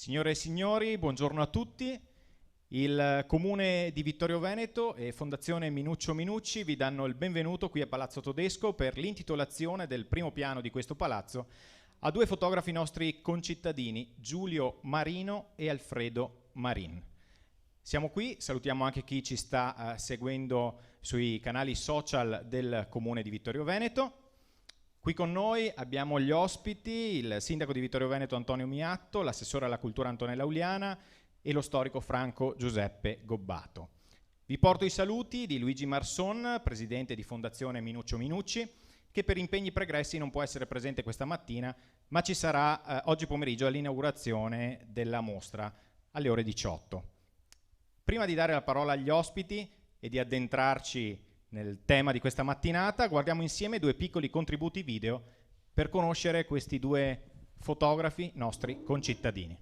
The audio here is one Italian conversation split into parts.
Signore e signori, buongiorno a tutti. Il Comune di Vittorio Veneto e Fondazione Minuccio Minucci vi danno il benvenuto qui a Palazzo Todesco per l'intitolazione del primo piano di questo palazzo a due fotografi nostri concittadini, Giulio Marino e Alfredo Marin. Siamo qui, salutiamo anche chi ci sta seguendo sui canali social del Comune di Vittorio Veneto. Qui con noi abbiamo gli ospiti, il sindaco di Vittorio Veneto Antonio Miatto, l'assessore alla cultura Antonella Uliana e lo storico Franco Giuseppe Gobbato. Vi porto i saluti di Luigi Marson, presidente di Fondazione Minuccio Minucci, che per impegni pregressi non può essere presente questa mattina, ma ci sarà oggi pomeriggio all'inaugurazione della mostra alle ore 18. Prima di dare la parola agli ospiti e di addentrarci nel tema di questa mattinata, guardiamo insieme due piccoli contributi video per conoscere questi due fotografi nostri concittadini.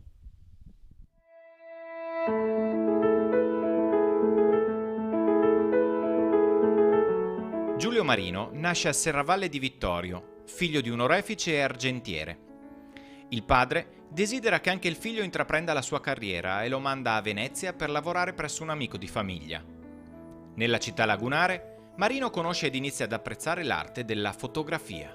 Giulio Marino nasce a Serravalle di Vittorio, figlio di un orefice e argentiere. Il padre desidera che anche il figlio intraprenda la sua carriera e lo manda a Venezia per lavorare presso un amico di famiglia. Nella città lagunare, Marino conosce ed inizia ad apprezzare l'arte della fotografia.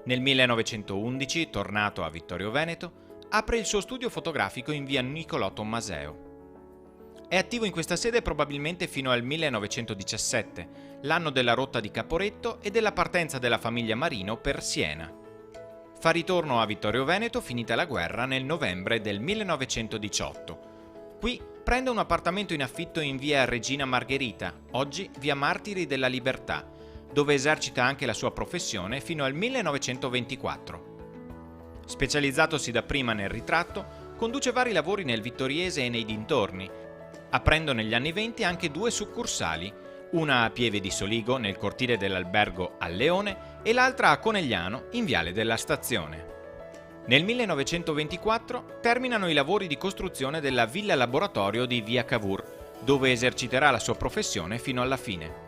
Nel 1911, tornato a Vittorio Veneto, apre il suo studio fotografico in via Niccolò Tommaseo. È attivo in questa sede probabilmente fino al 1917, l'anno della rotta di Caporetto e della partenza della famiglia Marino per Siena. Fa ritorno a Vittorio Veneto finita la guerra nel novembre del 1918. Qui prende un appartamento in affitto in via Regina Margherita, oggi via Martiri della Libertà, dove esercita anche la sua professione fino al 1924. Specializzatosi dapprima nel ritratto, conduce vari lavori nel Vittoriese e nei dintorni, aprendo negli anni '20 anche due succursali, una a Pieve di Soligo nel cortile dell'albergo Al Leone e l'altra a Conegliano in viale della Stazione. Nel 1924 terminano i lavori di costruzione della villa laboratorio di via Cavour, dove eserciterà la sua professione fino alla fine.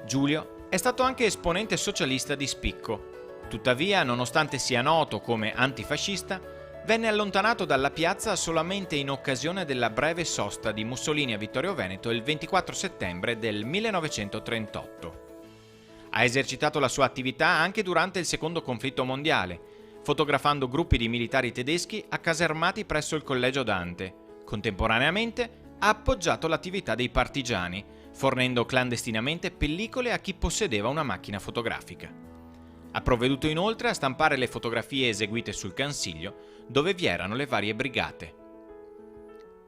Giulio è stato anche esponente socialista di spicco. Tuttavia, nonostante sia noto come antifascista, venne allontanato dalla piazza solamente in occasione della breve sosta di Mussolini a Vittorio Veneto il 24 settembre del 1938. Ha esercitato la sua attività anche durante il Secondo conflitto mondiale, fotografando gruppi di militari tedeschi accasermati presso il Collegio Dante. Contemporaneamente ha appoggiato l'attività dei partigiani, fornendo clandestinamente pellicole a chi possedeva una macchina fotografica. Ha provveduto inoltre a stampare le fotografie eseguite sul Cansiglio, dove vi erano le varie brigate.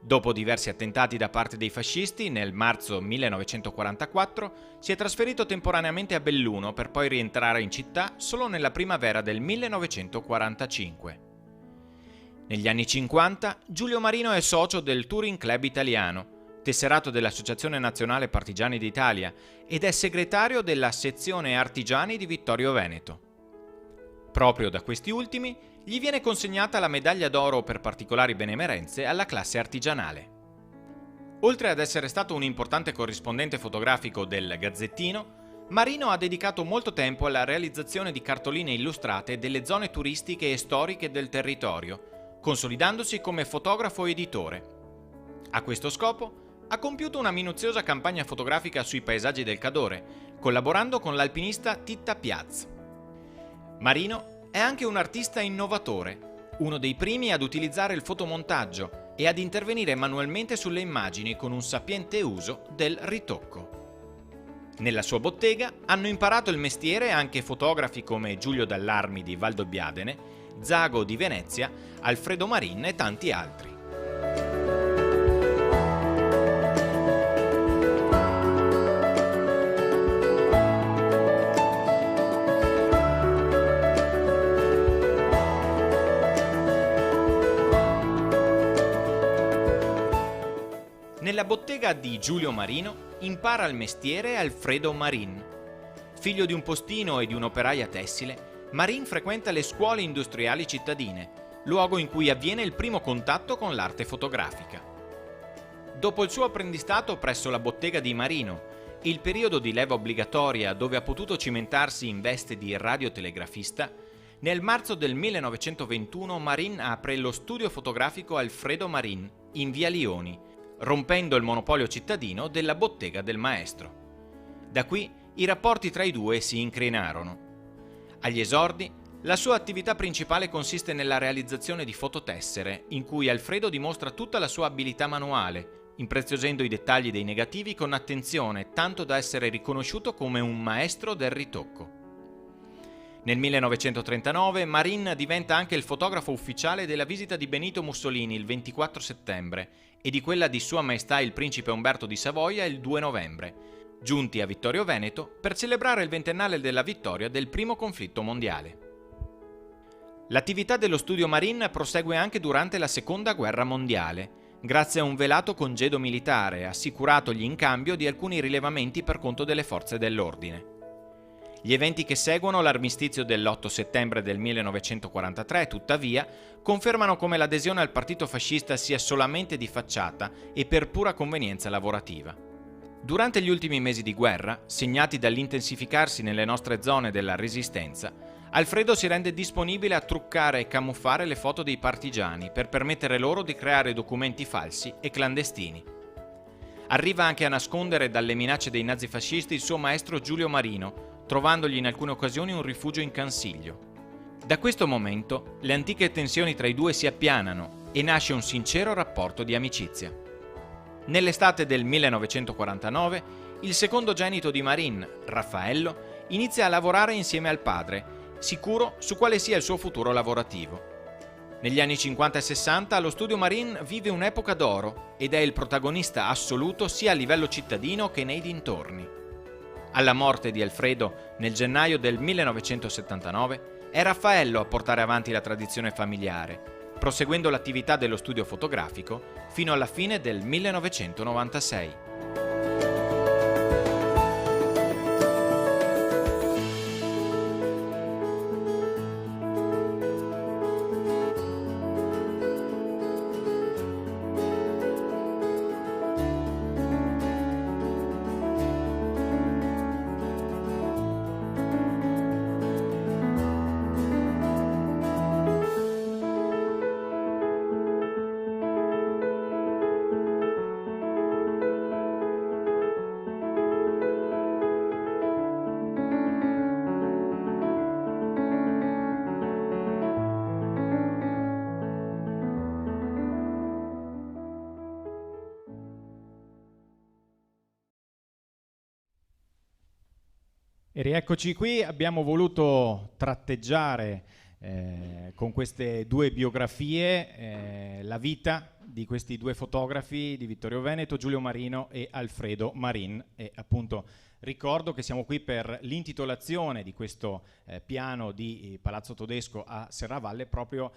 Dopo diversi attentati da parte dei fascisti, nel marzo 1944 si è trasferito temporaneamente a Belluno per poi rientrare in città solo nella primavera del 1945. Negli anni 50 Giulio Marino è socio del Touring Club Italiano, tesserato dell'Associazione Nazionale Partigiani d'Italia ed è segretario della sezione Artigiani di Vittorio Veneto. Proprio da questi ultimi gli viene consegnata la medaglia d'oro per particolari benemerenze alla classe artigianale. Oltre ad essere stato un importante corrispondente fotografico del Gazzettino, Marino ha dedicato molto tempo alla realizzazione di cartoline illustrate delle zone turistiche e storiche del territorio, consolidandosi come fotografo editore. A questo scopo ha compiuto una minuziosa campagna fotografica sui paesaggi del Cadore, collaborando con l'alpinista Titta Piaz. Marino è anche un artista innovatore, uno dei primi ad utilizzare il fotomontaggio e ad intervenire manualmente sulle immagini con un sapiente uso del ritocco. Nella sua bottega hanno imparato il mestiere anche fotografi come Giulio Dallarmi di Valdobbiadene, Zago di Venezia, Alfredo Marin e tanti altri. Nella bottega di Giulio Marino impara il mestiere Alfredo Marin. Figlio di un postino e di un'operaia tessile, Marin frequenta le scuole industriali cittadine, luogo in cui avviene il primo contatto con l'arte fotografica. Dopo il suo apprendistato presso la bottega di Marino, il periodo di leva obbligatoria dove ha potuto cimentarsi in veste di radiotelegrafista, Nel marzo del 1921 Marin apre lo studio fotografico Alfredo Marin in via Lioni, rompendo il monopolio cittadino della bottega del maestro. Da qui i rapporti tra i due si incrinarono. Agli esordi, la sua attività principale consiste nella realizzazione di fototessere, in cui Alfredo dimostra tutta la sua abilità manuale, impreziosendo i dettagli dei negativi con attenzione, tanto da essere riconosciuto come un maestro del ritocco. Nel 1939 Marin diventa anche il fotografo ufficiale della visita di Benito Mussolini il 24 settembre e di quella di Sua Maestà il Principe Umberto di Savoia il 2 novembre, giunti a Vittorio Veneto per celebrare il ventennale della vittoria del primo conflitto mondiale. L'attività dello studio Marin prosegue anche durante la Seconda Guerra Mondiale, grazie a un velato congedo militare assicuratogli in cambio di alcuni rilevamenti per conto delle forze dell'ordine. Gli eventi che seguono l'armistizio dell'8 settembre del 1943, tuttavia, confermano come l'adesione al partito fascista sia solamente di facciata e per pura convenienza lavorativa. Durante gli ultimi mesi di guerra, segnati dall'intensificarsi nelle nostre zone della resistenza, Alfredo si rende disponibile a truccare e camuffare le foto dei partigiani per permettere loro di creare documenti falsi e clandestini. Arriva anche a nascondere dalle minacce dei nazifascisti il suo maestro Giulio Marino, trovandogli in alcune occasioni un rifugio in Cansiglio. Da questo momento le antiche tensioni tra i due si appianano e nasce un sincero rapporto di amicizia. Nell'estate del 1949 il secondogenito di Marin, Raffaello, inizia a lavorare insieme al padre, sicuro su quale sia il suo futuro lavorativo. Negli anni 50 e 60 lo studio Marin vive un'epoca d'oro ed è il protagonista assoluto sia a livello cittadino che nei dintorni. Alla morte di Alfredo nel gennaio del 1979 è Raffaello a portare avanti la tradizione familiare, proseguendo l'attività dello studio fotografico fino alla fine del 1996. E rieccoci qui, abbiamo voluto tratteggiare con queste due biografie la vita di questi due fotografi di Vittorio Veneto, Giulio Marino e Alfredo Marin, e appunto ricordo che siamo qui per l'intitolazione di questo piano di Palazzo Todesco a Serravalle proprio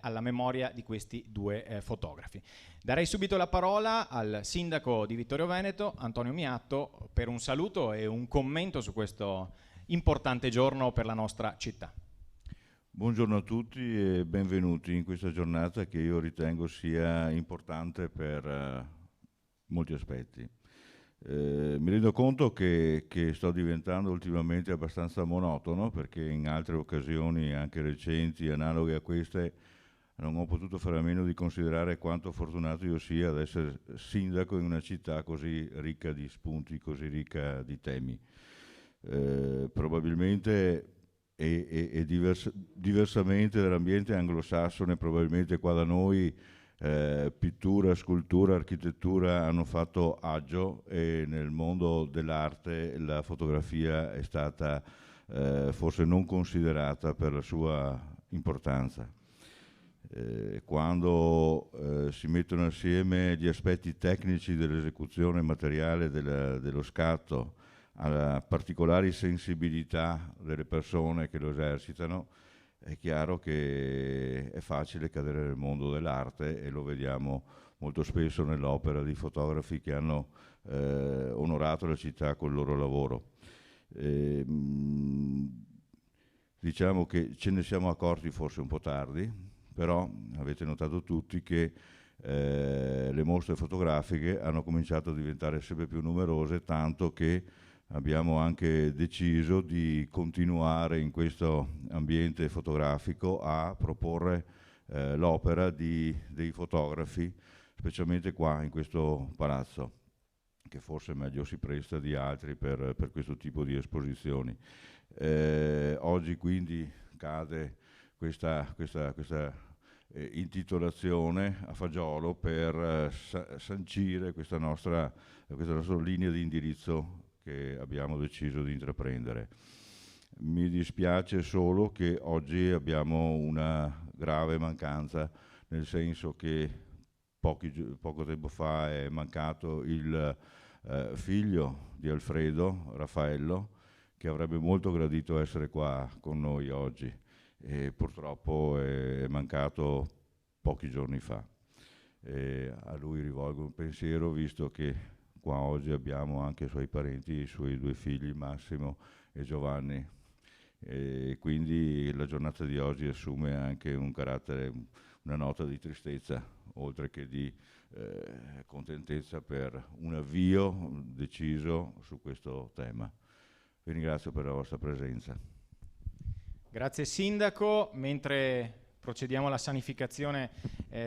alla memoria di questi due fotografi. Darei subito la parola al sindaco di Vittorio Veneto, Antonio Miatto, per un saluto e un commento su questo importante giorno per la nostra città. Buongiorno a tutti e benvenuti in questa giornata che io ritengo sia importante per molti aspetti. Mi rendo conto che sto diventando ultimamente abbastanza monotono, perché in altre occasioni, anche recenti, analoghe a queste, non ho potuto fare a meno di considerare quanto fortunato io sia ad essere sindaco in una città così ricca di spunti, così ricca di temi. Probabilmente diversamente dall'ambiente anglosassone, probabilmente qua da noi pittura, scultura, architettura hanno fatto agio, e nel mondo dell'arte la fotografia è stata forse non considerata per la sua importanza. Quando si mettono assieme gli aspetti tecnici dell'esecuzione materiale dello scatto alla particolari sensibilità delle persone che lo esercitano, è chiaro che è facile cadere nel mondo dell'arte, e lo vediamo molto spesso nell'opera di fotografi che hanno onorato la città col loro lavoro. Diciamo che ce ne siamo accorti forse un po' tardi, però avete notato tutti che le mostre fotografiche hanno cominciato a diventare sempre più numerose, tanto che abbiamo anche deciso di continuare in questo ambiente fotografico a proporre l'opera dei fotografi, specialmente qua in questo palazzo, che forse meglio si presta di altri per questo tipo di esposizioni. Oggi quindi cade questa intitolazione a fagiolo per sancire questa nostra linea di indirizzo che abbiamo deciso di intraprendere. Mi dispiace solo che oggi abbiamo una grave mancanza, nel senso che poco tempo fa è mancato il figlio di Alfredo, Raffaello, che avrebbe molto gradito essere qua con noi oggi e purtroppo è mancato pochi giorni fa. A lui rivolgo un pensiero, visto che qua oggi abbiamo anche i suoi parenti, i suoi 2 figli, Massimo e Giovanni, e quindi la giornata di oggi assume anche un carattere, una nota di tristezza, oltre che di contentezza per un avvio deciso su questo tema. Vi ringrazio per la vostra presenza. Grazie Sindaco. Mentre procediamo alla sanificazione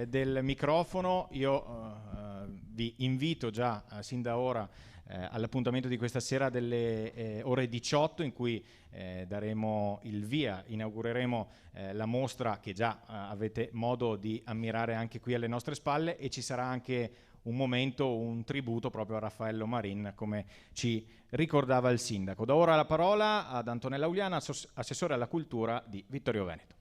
del microfono, io vi invito già sin da ora all'appuntamento di questa sera delle ore 18, in cui daremo il via, inaugureremo la mostra che già avete modo di ammirare anche qui alle nostre spalle, e ci sarà anche un momento, un tributo proprio a Raffaello Marin, come ci ricordava il Sindaco. Da ora la parola ad Antonella Uliana, assessore alla cultura di Vittorio Veneto.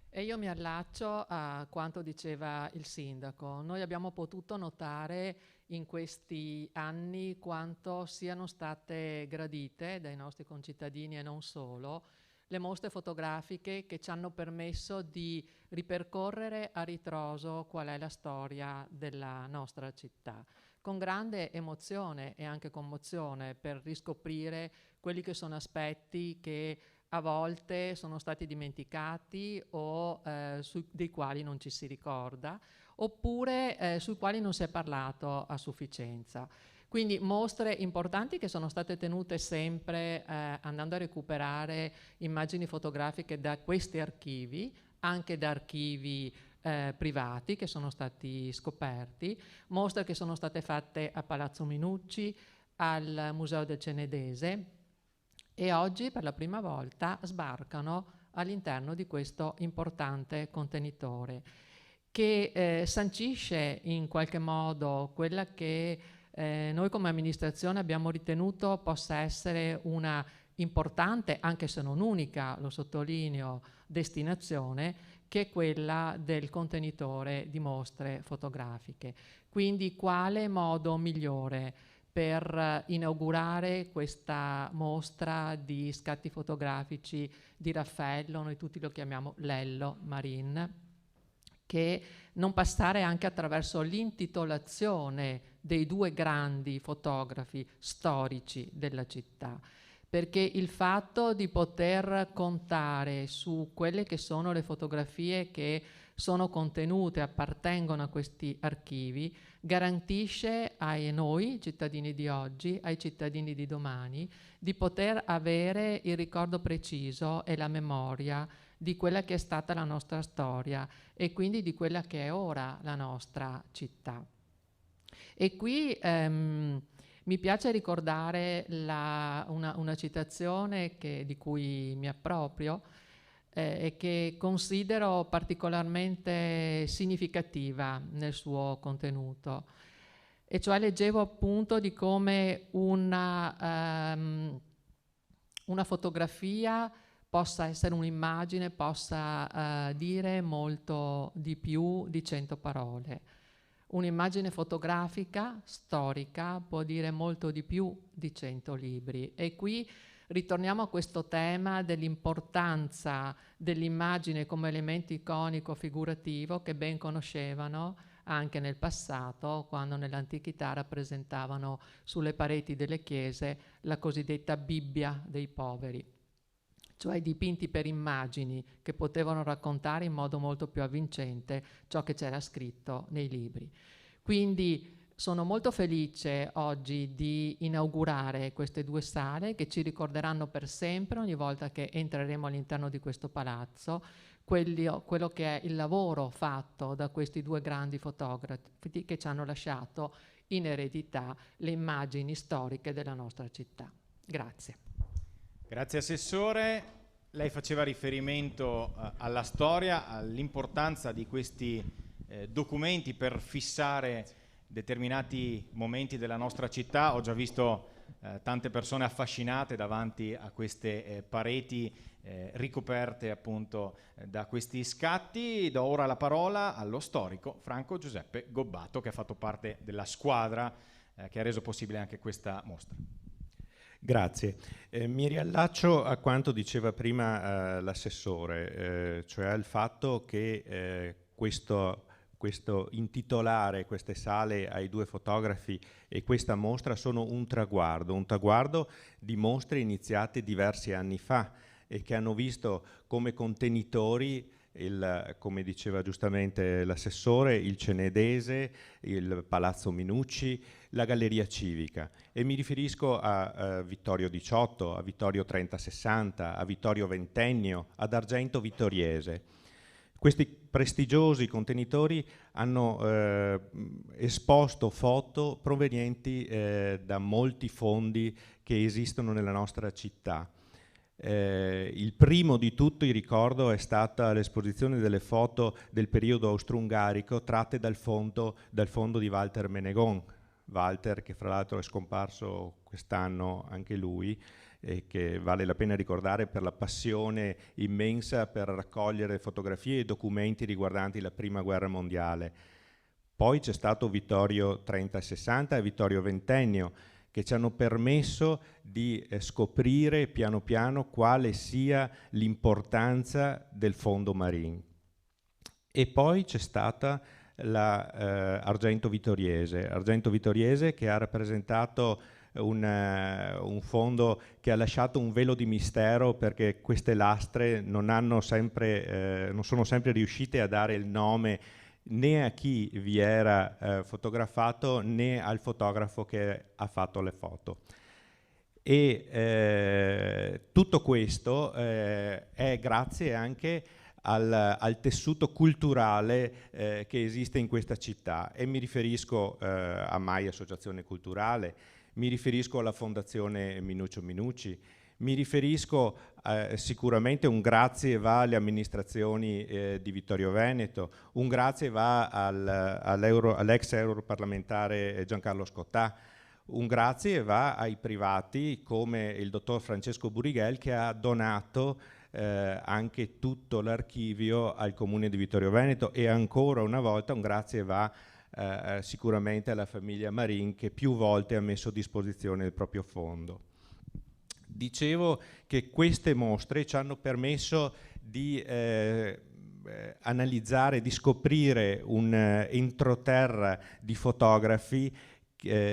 E io mi allaccio a quanto diceva il Sindaco. Noi abbiamo potuto notare in questi anni quanto siano state gradite dai nostri concittadini e non solo le mostre fotografiche che ci hanno permesso di ripercorrere a ritroso qual è la storia della nostra città, con grande emozione e anche commozione, per riscoprire quelli che sono aspetti che a volte sono stati dimenticati o dei quali non ci si ricorda, oppure sui quali non si è parlato a sufficienza. Quindi mostre importanti che sono state tenute sempre andando a recuperare immagini fotografiche da questi archivi, anche da archivi privati che sono stati scoperti, mostre che sono state fatte a Palazzo Minucci, al Museo del Cenedese, e oggi per la prima volta sbarcano all'interno di questo importante contenitore che sancisce in qualche modo quella che noi come amministrazione abbiamo ritenuto possa essere una importante, anche se non unica, lo sottolineo, destinazione, che è quella del contenitore di mostre fotografiche. Quindi quale modo migliore per inaugurare questa mostra di scatti fotografici di Raffaello, noi tutti lo chiamiamo Lello Marin, che non passare anche attraverso l'intitolazione dei 2 grandi fotografi storici della città, perché il fatto di poter contare su quelle che sono le fotografie che sono contenute, appartengono a questi archivi, garantisce a noi, cittadini di oggi, ai cittadini di domani, di poter avere il ricordo preciso e la memoria di quella che è stata la nostra storia e quindi di quella che è ora la nostra città. E qui mi piace ricordare una citazione di cui mi approprio e che considero particolarmente significativa nel suo contenuto. E cioè leggevo appunto di come una fotografia possa essere un'immagine, possa dire molto di più di 100 parole. Un'immagine fotografica, storica, può dire molto di più di 100 libri. E qui ritorniamo a questo tema dell'importanza dell'immagine come elemento iconico figurativo che ben conoscevano anche nel passato, quando nell'antichità rappresentavano sulle pareti delle chiese la cosiddetta Bibbia dei poveri, cioè dipinti per immagini che potevano raccontare in modo molto più avvincente ciò che c'era scritto nei libri. Quindi sono molto felice oggi di inaugurare queste due sale che ci ricorderanno per sempre, ogni volta che entreremo all'interno di questo palazzo, quello che è il lavoro fatto da questi due grandi fotografi che ci hanno lasciato in eredità le immagini storiche della nostra città. Grazie. Grazie Assessore. Lei faceva riferimento alla storia, all'importanza di questi documenti per fissare determinati momenti della nostra città. Ho già visto tante persone affascinate davanti a queste pareti ricoperte appunto da questi scatti. Do ora la parola allo storico Franco Giuseppe Gobbato, che ha fatto parte della squadra che ha reso possibile anche questa mostra. Grazie. Mi riallaccio a quanto diceva prima l'assessore, cioè al fatto che questo intitolare queste sale ai due fotografi e questa mostra sono un traguardo di mostre iniziate diversi anni fa e che hanno visto come contenitori come diceva giustamente l'assessore, il Cenedese, il Palazzo Minucci, la Galleria Civica, e mi riferisco a Vittorio XVIII, a Vittorio 3060, a Vittorio Ventennio, ad Argento Vittoriese. Questi prestigiosi contenitori hanno esposto foto provenienti da molti fondi che esistono nella nostra città. Il primo di tutti, ricordo, è stata l'esposizione delle foto del periodo austro-ungarico tratte dal fondo di Walter Menegon. Walter, che fra l'altro è scomparso quest'anno anche lui, e che vale la pena ricordare per la passione immensa per raccogliere fotografie e documenti riguardanti la Prima Guerra Mondiale. Poi c'è stato Vittorio 3060 e Vittorio Ventennio, che ci hanno permesso di scoprire piano piano quale sia l'importanza del fondo Marin. E poi c'è stata Argento Vittoriese, che ha rappresentato un fondo che ha lasciato un velo di mistero, perché queste lastre non sono sempre riuscite a dare il nome né a chi vi era fotografato né al fotografo che ha fatto le foto. E tutto questo è grazie anche al tessuto culturale che esiste in questa città, e mi riferisco a Mai Associazione Culturale, mi riferisco alla Fondazione Minuccio Minucci, mi riferisco sicuramente un grazie va alle amministrazioni di Vittorio Veneto, un grazie va all'ex europarlamentare Giancarlo Scottà, un grazie va ai privati come il dottor Francesco Burighel, che ha donato anche tutto l'archivio al comune di Vittorio Veneto, e ancora una volta un grazie va sicuramente alla famiglia Marin, che più volte ha messo a disposizione il proprio fondo. Dicevo che queste mostre ci hanno permesso di analizzare, di scoprire un entroterra di fotografi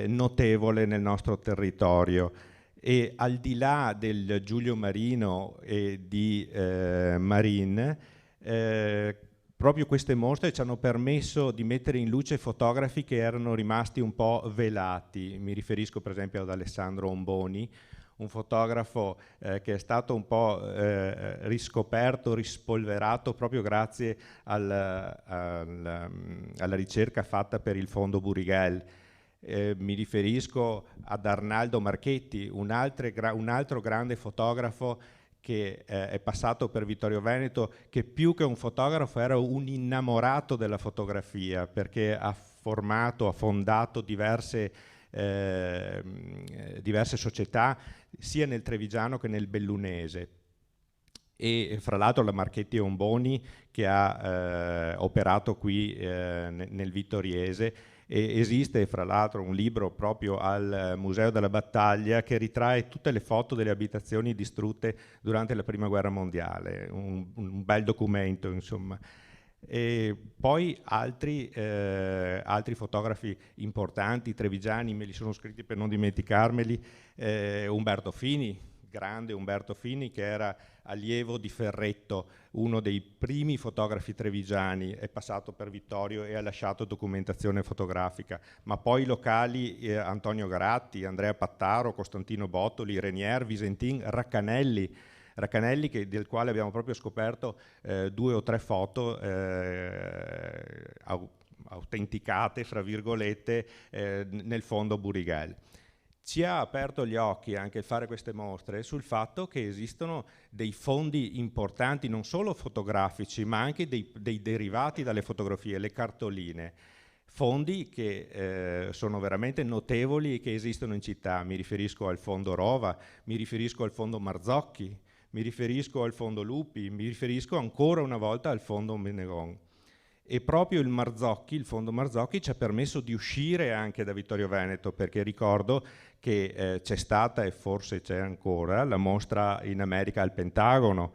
notevole nel nostro territorio, e al di là del Giulio Marino e di Marin, proprio queste mostre ci hanno permesso di mettere in luce fotografi che erano rimasti un po' velati. Mi riferisco per esempio ad Alessandro Omboni, un fotografo che è stato un po' riscoperto, rispolverato proprio grazie alla ricerca fatta per il fondo Burighel. Mi riferisco ad Arnaldo Marchetti, un altro grande fotografo che è passato per Vittorio Veneto, che più che un fotografo era un innamorato della fotografia, perché ha fondato diverse società sia nel trevigiano che nel bellunese. E fra l'altro la Marchetti Omboni, che ha operato qui nel vittoriese, e esiste fra l'altro un libro proprio al Museo della Battaglia che ritrae tutte le foto delle abitazioni distrutte durante la Prima Guerra Mondiale, un bel documento insomma. E poi altri fotografi importanti trevigiani, me li sono scritti per non dimenticarmeli, Umberto Fini, grande Umberto Fini, che era allievo di Ferretto, uno dei primi fotografi trevigiani, è passato per Vittorio e ha lasciato documentazione fotografica, ma poi i locali Antonio Garatti, Andrea Pattaro, Costantino Bottoli, Renier, Visentin, Raccanelli, del quale abbiamo proprio scoperto 2 o 3 foto autenticate, fra virgolette, nel fondo Burigel. Ci ha aperto gli occhi anche il fare queste mostre sul fatto che esistono dei fondi importanti, non solo fotografici, ma anche dei derivati dalle fotografie, le cartoline. Fondi che sono veramente notevoli e che esistono in città. Mi riferisco al fondo Rova, mi riferisco al fondo Marzocchi, mi riferisco al fondo Lupi, mi riferisco ancora una volta al fondo Menegon. E proprio il fondo Marzocchi ci ha permesso di uscire anche da Vittorio Veneto, perché ricordo che c'è stata e forse c'è ancora la mostra in America al Pentagono,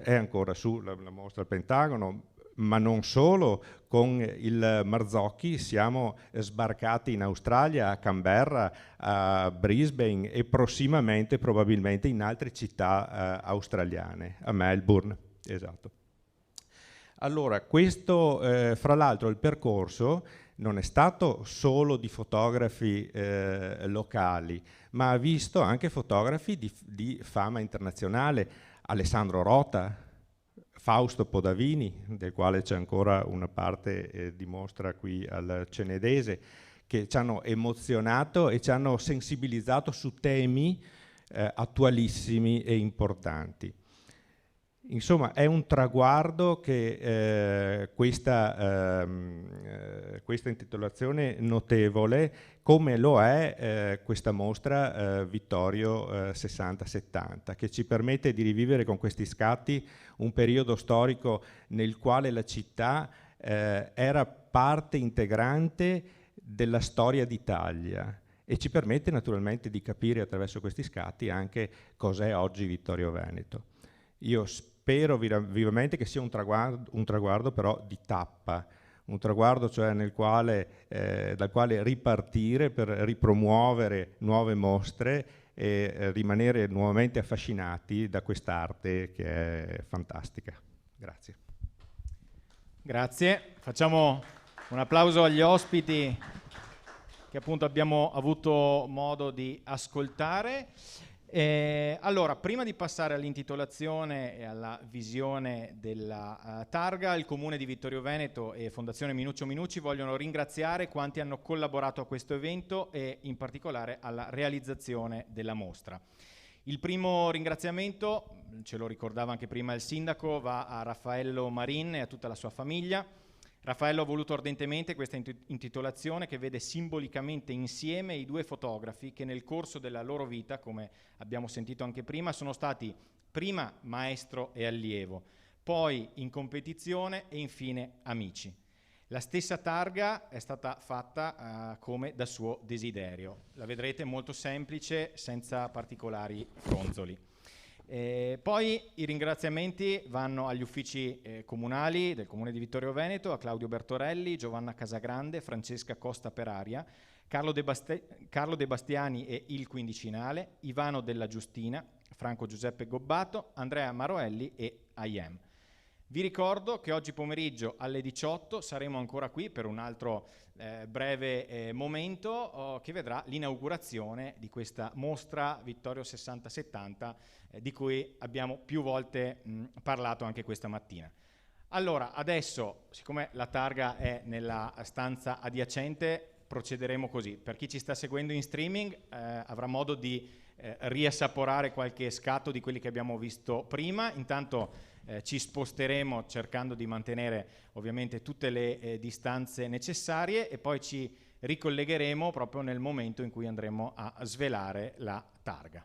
è ancora su la mostra al Pentagono, ma non solo. Con il Marzocchi siamo sbarcati in Australia, a Canberra, a Brisbane e prossimamente probabilmente in altre città australiane, a Melbourne, esatto. Allora, questo, fra l'altro, il percorso non è stato solo di fotografi locali, ma ha visto anche fotografi di fama internazionale. Alessandro Rota, Fausto Podavini, del quale c'è ancora una parte di mostra qui al Cenedese, che ci hanno emozionato e ci hanno sensibilizzato su temi attualissimi e importanti. Insomma, è un traguardo che questa intitolazione notevole, come lo è questa mostra Vittorio 60-70, che ci permette di rivivere con questi scatti un periodo storico nel quale la città era parte integrante della storia d'Italia e ci permette naturalmente di capire attraverso questi scatti anche cos'è oggi Vittorio Veneto. Io spero vivamente che sia un traguardo però di tappa, un traguardo cioè dal quale ripartire per ripromuovere nuove mostre e rimanere nuovamente affascinati da quest'arte che è fantastica. Grazie. Grazie, facciamo un applauso agli ospiti che appunto abbiamo avuto modo di ascoltare. Allora, prima di passare all'intitolazione e alla visione della targa, il Comune di Vittorio Veneto e Fondazione Minuccio Minucci vogliono ringraziare quanti hanno collaborato a questo evento e in particolare alla realizzazione della mostra. Il primo ringraziamento, ce lo ricordava anche prima il sindaco, va a Raffaello Marin e a tutta la sua famiglia. Raffaello ha voluto ardentemente questa intitolazione che vede simbolicamente insieme i 2 fotografi che nel corso della loro vita, come abbiamo sentito anche prima, sono stati prima maestro e allievo, poi in competizione e infine amici. La stessa targa è stata fatta come da suo desiderio. La vedrete molto semplice, senza particolari fronzoli. Poi i ringraziamenti vanno agli uffici comunali del Comune di Vittorio Veneto, a Claudio Bertorelli, Giovanna Casagrande, Francesca Costa Peraria, Carlo De Bastiani e il Quindicinale, Ivano Della Giustina, Franco Giuseppe Gobbato, Andrea Maroelli e IM. Vi ricordo che oggi pomeriggio alle 18 saremo ancora qui per un altro breve momento che vedrà l'inaugurazione di questa mostra Vittorio 60-70 di cui abbiamo più volte parlato anche questa mattina. Allora, adesso, siccome la targa è nella stanza adiacente, procederemo così. Per chi ci sta seguendo in streaming avrà modo di riassaporare qualche scatto di quelli che abbiamo visto prima. Intanto ci sposteremo cercando di mantenere ovviamente tutte le distanze necessarie e poi ci ricollegheremo proprio nel momento in cui andremo a svelare la targa.